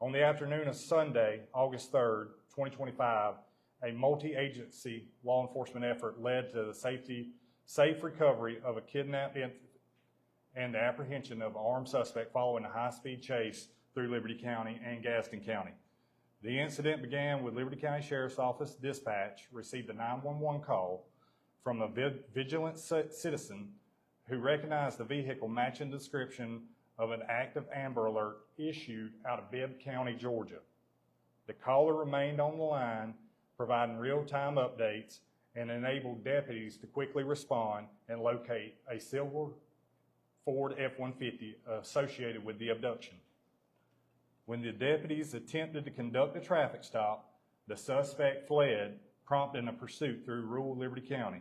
On the afternoon of Sunday, August 3rd, 2025, a multi-agency law enforcement effort led to the safe recovery of a kidnapped infant and the apprehension of an armed suspect following a high-speed chase through Liberty County and Gaston County. The incident began with Liberty County Sheriff's Office dispatch received a 911 call from a vigilant citizen who recognized the vehicle matching the description of an active Amber Alert issued out of Bibb County, Georgia. The caller remained on the line, providing real-time updates and enabled deputies to quickly respond and locate a silver Ford F-150 associated with the abduction. When the deputies attempted to conduct a traffic stop, the suspect fled, prompting a pursuit through rural Liberty County.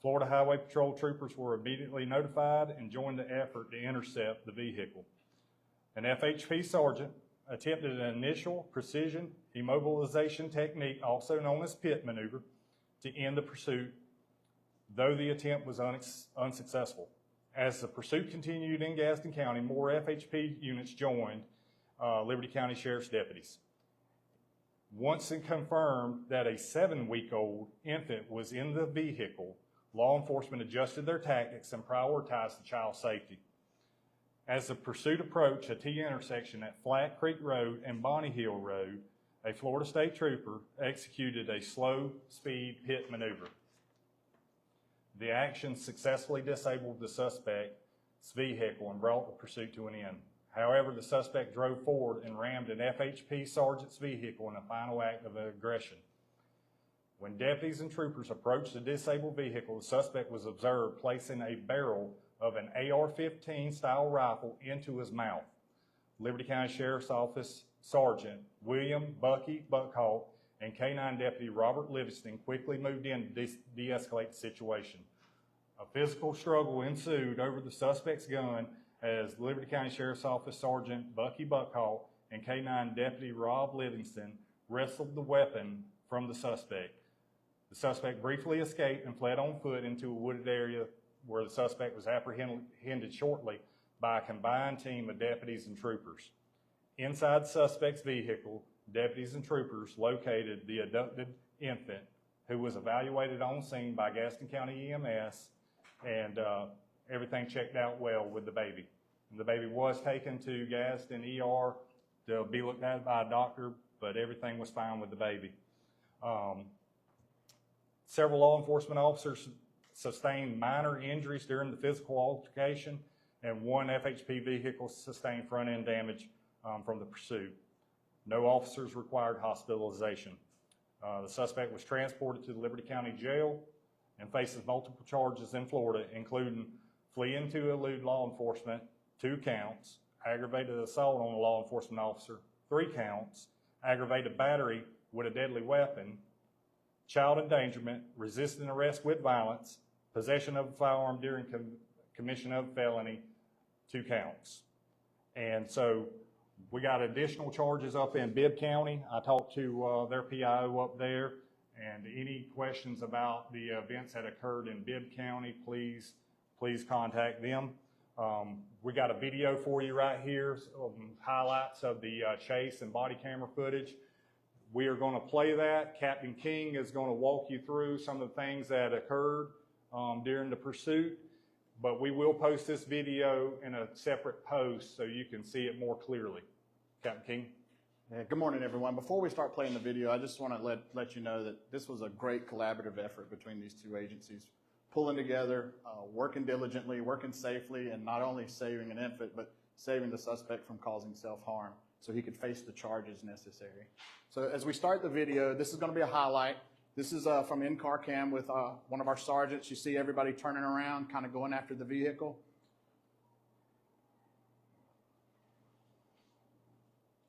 Florida Highway Patrol troopers were immediately notified and joined the effort to intercept the vehicle. An FHP sergeant attempted an initial precision immobilization technique, also known as pit maneuver, to end the pursuit, though the attempt was unsuccessful. As the pursuit continued in Gaston County, more FHP units joined Liberty County Sheriff's deputies. Once it confirmed that a 7-week-old infant was in the vehicle, law enforcement adjusted their tactics and prioritized the child's safety. As the pursuit approached a T intersection at Flat Creek Road and Bonnie Hill Road, a Florida State Trooper executed a slow-speed pit maneuver. The action successfully disabled the suspect's vehicle and brought the pursuit to an end. However, the suspect drove forward and rammed an FHP sergeant's vehicle in a final act of aggression. When deputies and troopers approached the disabled vehicle, the suspect was observed placing a barrel of an AR-15 style rifle into his mouth. Liberty County Sheriff's Office Sergeant William Bucky Buckhalt and K-9 Deputy Robert Livingston quickly moved in to de-escalate the situation. A physical struggle ensued over the suspect's gun as Liberty County Sheriff's Office Sergeant Bucky Buckhalt and K-9 Deputy Rob Livingston wrestled the weapon from the suspect. The suspect briefly escaped and fled on foot into a wooded area where the suspect was apprehended shortly by a combined team of deputies and troopers. Inside the suspect's vehicle, deputies and troopers located the abducted infant, who was evaluated on scene by Gaston County EMS, and everything checked out well with the baby. And the baby was taken to Gaston ER to be looked at by a doctor, but everything was fine with the baby. Several law enforcement officers sustained minor injuries during the physical altercation, and one FHP vehicle sustained front-end damage from the pursuit. No officers required hospitalization. The suspect was transported to the Liberty County Jail and faces multiple charges in Florida, including fleeing to elude law enforcement, 2 counts, aggravated assault on a law enforcement officer, 3 counts, aggravated battery with a deadly weapon, child endangerment, resisting arrest with violence, possession of a firearm during commission of a felony, 2 counts. And so we got additional charges up in Bibb County. I talked to their PIO up there, and any questions about the events that occurred in Bibb County, please contact them. We got a video for you right here, highlights of the chase and body camera footage. We are going to play that. Captain King is going to walk you through some of the things that occurred during the pursuit, but we will post this video in a separate post so you can see it more clearly. Captain King. Yeah, good morning, everyone. Before we start playing the video, I just want to let you know that this was a great collaborative effort between these 2 agencies, pulling together, working diligently, working safely, and not only saving an infant, but saving the suspect from causing self-harm so he could face the charges necessary. So as we start the video, this is going to be a highlight. This is from in-car cam with one of our sergeants. You see everybody turning around, kind of going after the vehicle.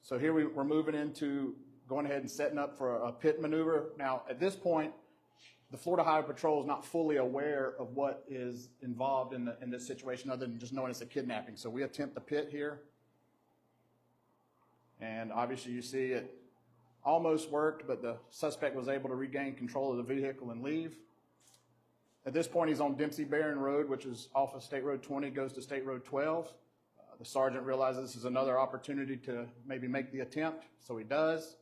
So here we're moving into going ahead and setting up for a pit maneuver. Now, at this point, the Florida Highway Patrol is not fully aware of what is involved in this situation other than just knowing it's a kidnapping. So we attempt the pit here. And obviously you see it almost worked, but the suspect was able to regain control of the vehicle and leave. At this point, he's on Dempsey Barron Road, which is off of State Road 20, goes to State Road 12. The sergeant realizes this is another opportunity to maybe make the attempt, so he does.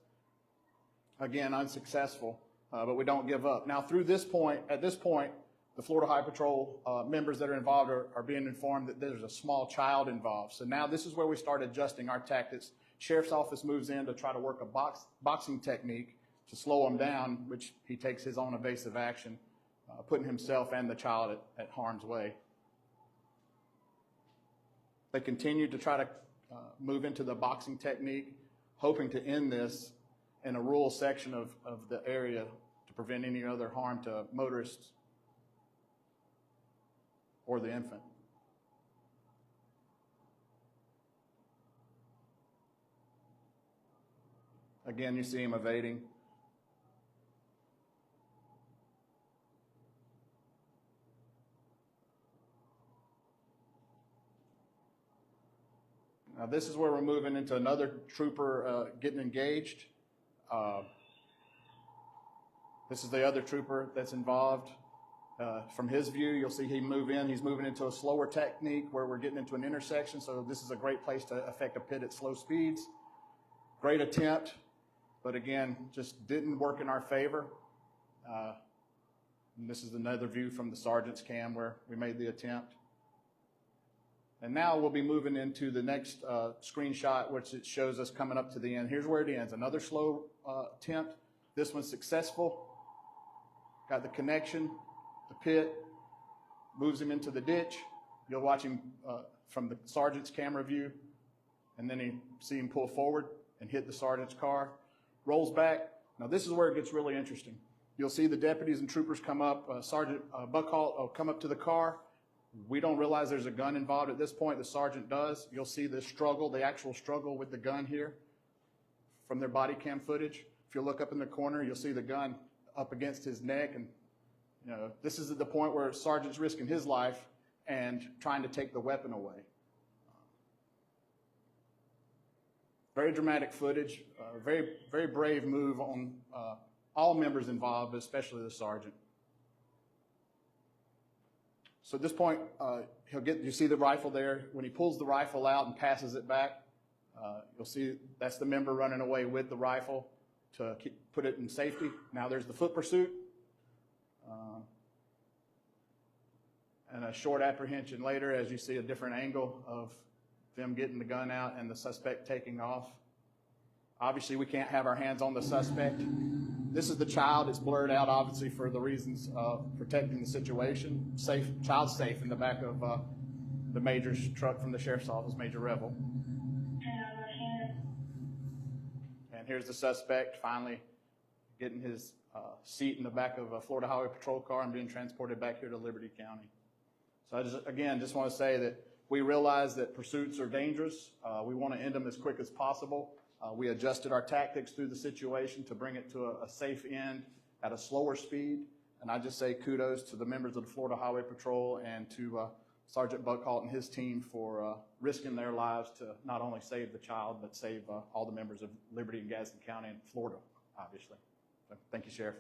Again, unsuccessful, but we don't give up. Now, at this point, the Florida Highway Patrol members that are involved are being informed that there's a small child involved. So now this is where we start adjusting our tactics. Sheriff's office moves in to try to work a boxing technique to slow him down, which he takes his own evasive action, putting himself and the child at harm's way. They continue to try to move into the boxing technique, hoping to end this in a rural section of the area to prevent any other harm to motorists or the infant. Again, you see him evading. Now this is where we're moving into another trooper getting engaged. This is the other trooper that's involved. From his view, you'll see him move in. He's moving into a slower technique where we're getting into an intersection, so this is a great place to affect a pit at slow speeds. Great attempt, but again, just didn't work in our favor. And this is another view from the sergeant's cam where we made the attempt. And now we'll be moving into the next screenshot, which it shows us coming up to the end. Here's where it ends. Another slow attempt. This one's successful. Got the connection, the pit, moves him into the ditch. You'll watch him from the sergeant's camera view, and then you see him pull forward and hit the sergeant's car. Rolls back. Now this is where it gets really interesting. You'll see the deputies and troopers come up. Sergeant Buckhall will come up to the car. We don't realize there's a gun involved at this point. The sergeant does. You'll see the struggle, the actual struggle with the gun here from their body cam footage. If you look up in the corner, you'll see the gun up against his neck. And you know, this is at the point where sergeant's risking his life and trying to take the weapon away. Very dramatic footage, very, very brave move on all members involved, but especially the sergeant. So at this point, you see the rifle there. When he pulls the rifle out and passes it back, you'll see that's the member running away with the rifle to put it in safety. Now there's the foot pursuit. And a short apprehension later as you see a different angle of them getting the gun out and the suspect taking off. Obviously, we can't have our hands on the suspect. This is the child. It's blurred out, obviously, for the reasons of protecting the situation. Child safe in the back of the major's truck from the sheriff's office, Major Revel. And here's the suspect finally getting his seat in the back of a Florida Highway Patrol car and being transported back here to Liberty County. So I just want to say that we realize that pursuits are dangerous. We want to end them as quick as possible. We adjusted our tactics through the situation to bring it to a safe end at a slower speed. And I just say kudos to the members of the Florida Highway Patrol and to Sergeant Buckhall and his team for risking their lives to not only save the child, but save all the members of Liberty and Gadsden County and Florida, obviously. So, thank you, Sheriff.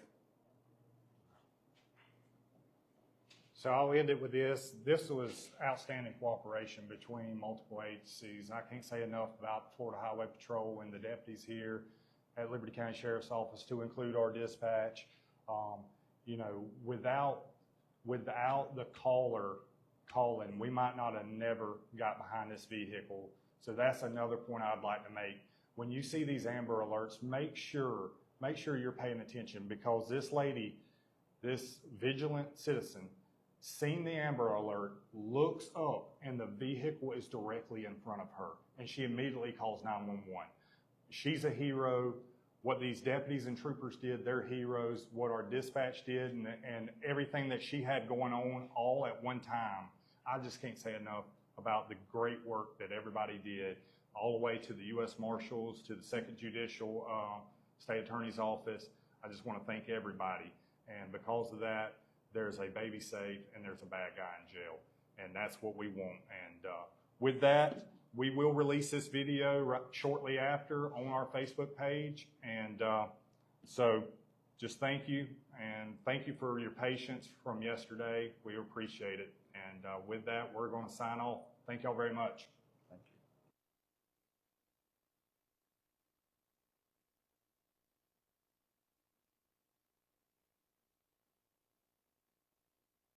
So I'll end it with this. This was outstanding cooperation between multiple agencies. I can't say enough about the Florida Highway Patrol and the deputies here at Liberty County Sheriff's Office, to include our dispatch. You know, without the caller calling, we might not have never got behind this vehicle. So that's another point I'd like to make. When you see these Amber Alerts, make sure you're paying attention, because this lady, this vigilant citizen, seen the Amber Alert, looks up, and the vehicle is directly in front of her, and she immediately calls 911. She's a hero. What these deputies and troopers did, they're heroes. What our dispatch did and everything that she had going on all at one time, I just can't say enough about the great work that everybody did, all the way to the U.S. Marshals, to the Second Judicial State Attorney's Office. I just want to thank everybody, and because of that, there's a baby safe and there's a bad guy in jail, and that's what we want. And with that, we will release this video shortly after on our Facebook page. And so just thank you, and thank you for your patience from yesterday. We appreciate it. And with that, we're going to sign off. Thank y'all very much.